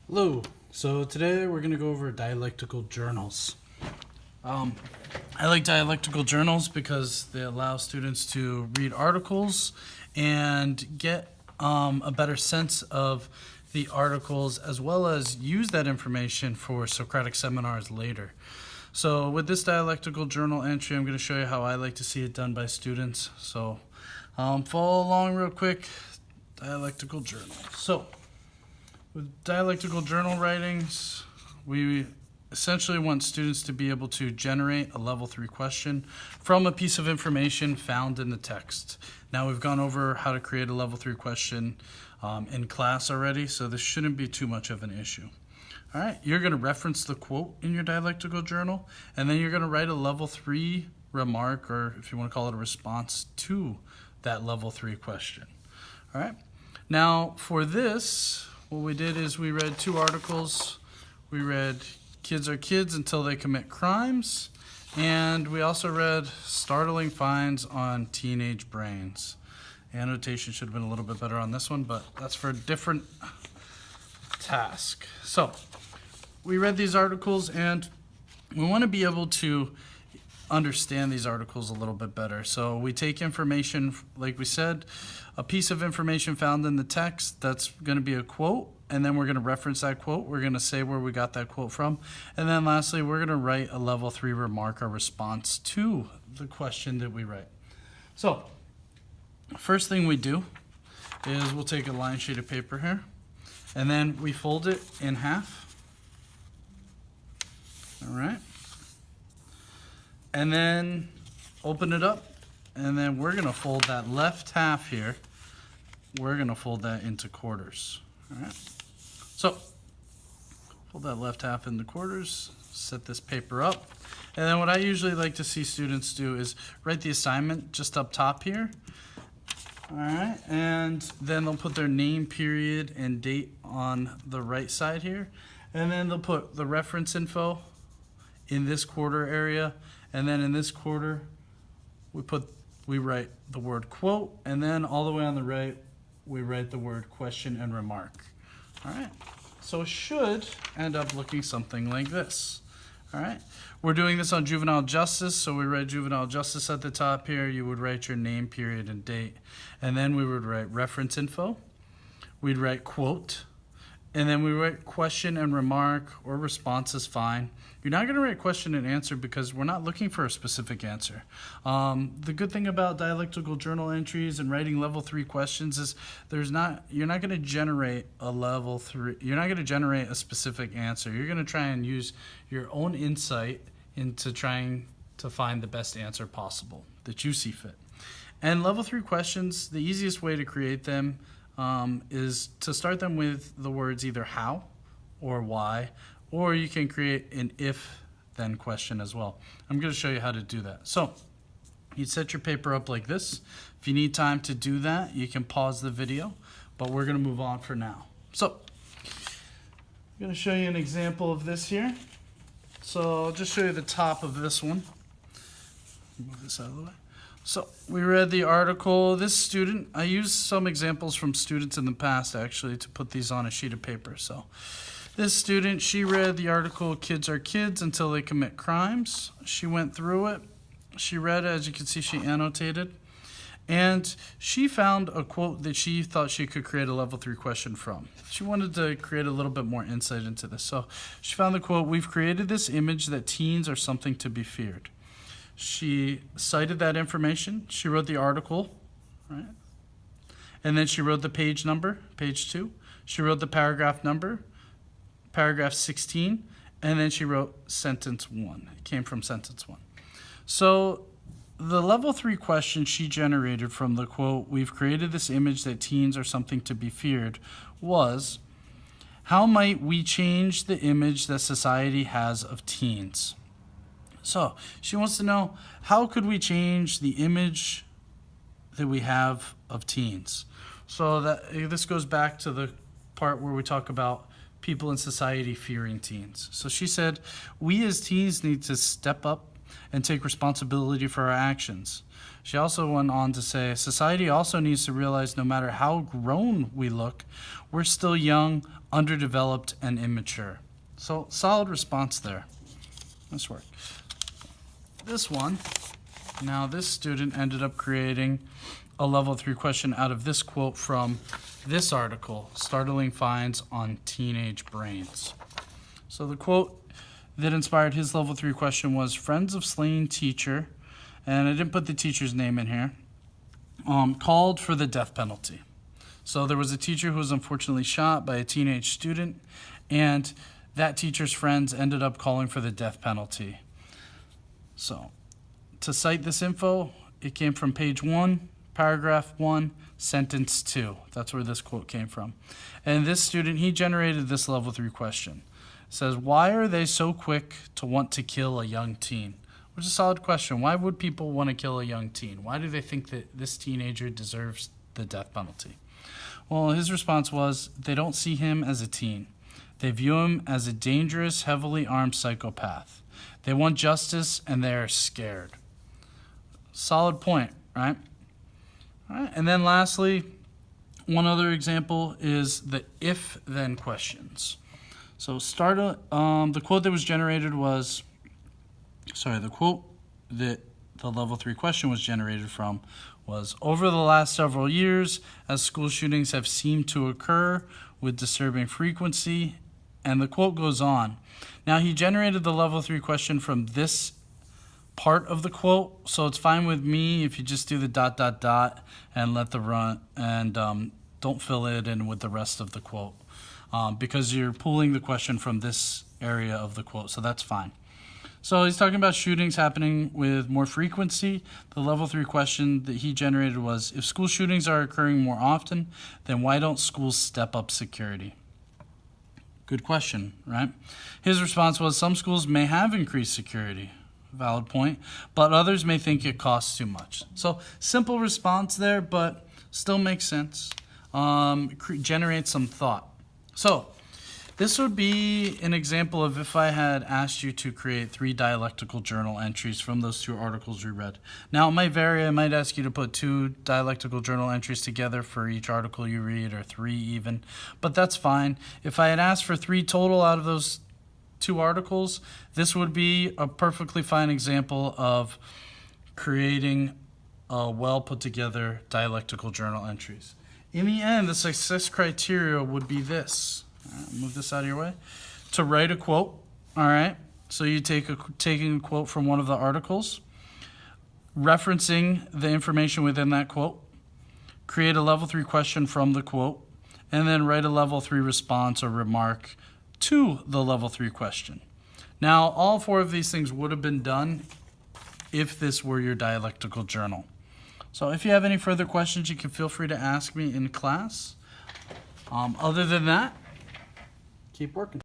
Hello. So today we're going to go over dialectical journals. I like dialectical journals because they allow students to read articles and get a better sense of the articles, as well as use that information for Socratic seminars later. So with this dialectical journal entry, I'm going to show you how I like to see it done by students. So follow along real quick. Dialectical journal. So with dialectical journal writings, we essentially want students to be able to generate a level 3 question from a piece of information found in the text. Now we've gone over how to create a level 3 question in class already, so this shouldn't be too much of an issue. All right, you're going to reference the quote in your dialectical journal, and then you're going to write a level 3 remark, or if you want to call it a response to that level 3 question. All right, now for this, what we did is we read 2 articles. We read Kids Are Kids Until They Commit Crimes, and we also read Startling Finds on Teenage Brains. Annotation should have been a little bit better on this one, but that's for a different task. So we read these articles, and we want to be able to understand these articles a little bit better. So we take information, like we said, a piece of information found in the text, that's going to be a quote, and then we're going to reference that quote. We're going to say where we got that quote from. And then lastly, we're going to write a level 3 remark or response to the question that we write. So first thing we do is we'll take a line sheet of paper here, and then we fold it in half. All right. And then open it up, and then we're going to fold that left half here. We're going to fold that into quarters. All right. So fold that left half into quarters, set this paper up. And then what I usually like to see students do is write the assignment just up top here. All right. And then they'll put their name, period, and date on the right side here. And then they'll put the reference info in this quarter area. And then in this quarter, we write the word quote, and then all the way on the right, we write the word question and remark. All right, so it should end up looking something like this. All right, we're doing this on juvenile justice, so we write juvenile justice at the top here. You would write your name, period, and date, and then we would write reference info. We'd write quote, and then we write question and remark, or response is fine. You're not going to write question and answer because we're not looking for a specific answer. The good thing about dialectical journal entries and writing level 3 questions is you're not going to generate a level 3. You're not going to generate a specific answer. You're going to try and use your own insight into trying to find the best answer possible that you see fit. And level 3 questions, the easiest way to create them is to start them with the words either how or why, or you can create an if-then question as well. I'm going to show you how to do that. So you set your paper up like this. If you need time to do that, you can pause the video, but we're going to move on for now. So I'm going to show you an example of this here. So I'll just show you the top of this one. Move this out of the way. So we read the article. This student, I used some examples from students in the past actually to put these on a sheet of paper. So this student, she read the article, Kids Are Kids Until They Commit Crimes. She went through it. She read it, as you can see, she annotated. And she found a quote that she thought she could create a level 3 question from. She wanted to create a little bit more insight into this. So she found the quote, "We've created this image that teens are something to be feared." She cited that information. She wrote the article, right? And then she wrote the page number, page 2. She wrote the paragraph number, paragraph 16, and then she wrote sentence 1. It came from sentence 1. So the level 3 question she generated from the quote, "We've created this image that teens are something to be feared," was, how might we change the image that society has of teens? So she wants to know, how could we change the image that we have of teens? So this goes back to the part where we talk about people in society fearing teens. So she said, we as teens need to step up and take responsibility for our actions. She also went on to say, society also needs to realize no matter how grown we look, we're still young, underdeveloped, and immature. So, solid response there. Nice work. This one, now this student ended up creating a level 3 question out of this quote from this article, Startling Finds on Teenage Brains. So the quote that inspired his level 3 question was, friends of slain teacher, and I didn't put the teacher's name in here, called for the death penalty. So there was a teacher who was unfortunately shot by a teenage student, and that teacher's friends ended up calling for the death penalty. So to cite this info, it came from page 1, paragraph 1, sentence 2. That's where this quote came from. And this student, he generated this level 3 question. It says, why are they so quick to want to kill a young teen? Which is a solid question. Why would people want to kill a young teen? Why do they think that this teenager deserves the death penalty? Well, his response was, they don't see him as a teen. They view him as a dangerous, heavily armed psychopath. They want justice and they are scared. Solid point, right? All right, and then lastly, one other example is the if-then questions. So the quote that was generated was, the quote that the level 3 question was generated from was, over the last several years, as school shootings have seemed to occur with disturbing frequency, and the quote goes on. Now, he generated the level 3 question from this part of the quote, so it's fine with me if you just do the ... and let the run, and don't fill it in with the rest of the quote, because you're pulling the question from this area of the quote, so that's fine. So he's talking about shootings happening with more frequency. The level 3 question that he generated was, if school shootings are occurring more often, then why don't schools step up security? Good question, right? His response was, some schools may have increased security. Valid point, but others may think it costs too much. So simple response there, but still makes sense. Generates some thought. So this would be an example of if I had asked you to create 3 dialectical journal entries from those 2 articles we read. Now it might vary. I might ask you to put 2 dialectical journal entries together for each article you read, or 3 even, but that's fine. If I had asked for 3 total out of those 2 articles, this would be a perfectly fine example of creating a well put together dialectical journal entries. In the end, the success criteria would be this. All right, move this out of your way. To write a quote, all right, so you taking a quote from one of the articles, referencing the information within that quote, create a level 3 question from the quote, and then write a level 3 response or remark to the level 3 question. Now, all 4 of these things would have been done if this were your dialectical journal. So if you have any further questions, you can feel free to ask me in class. Other than that, keep working.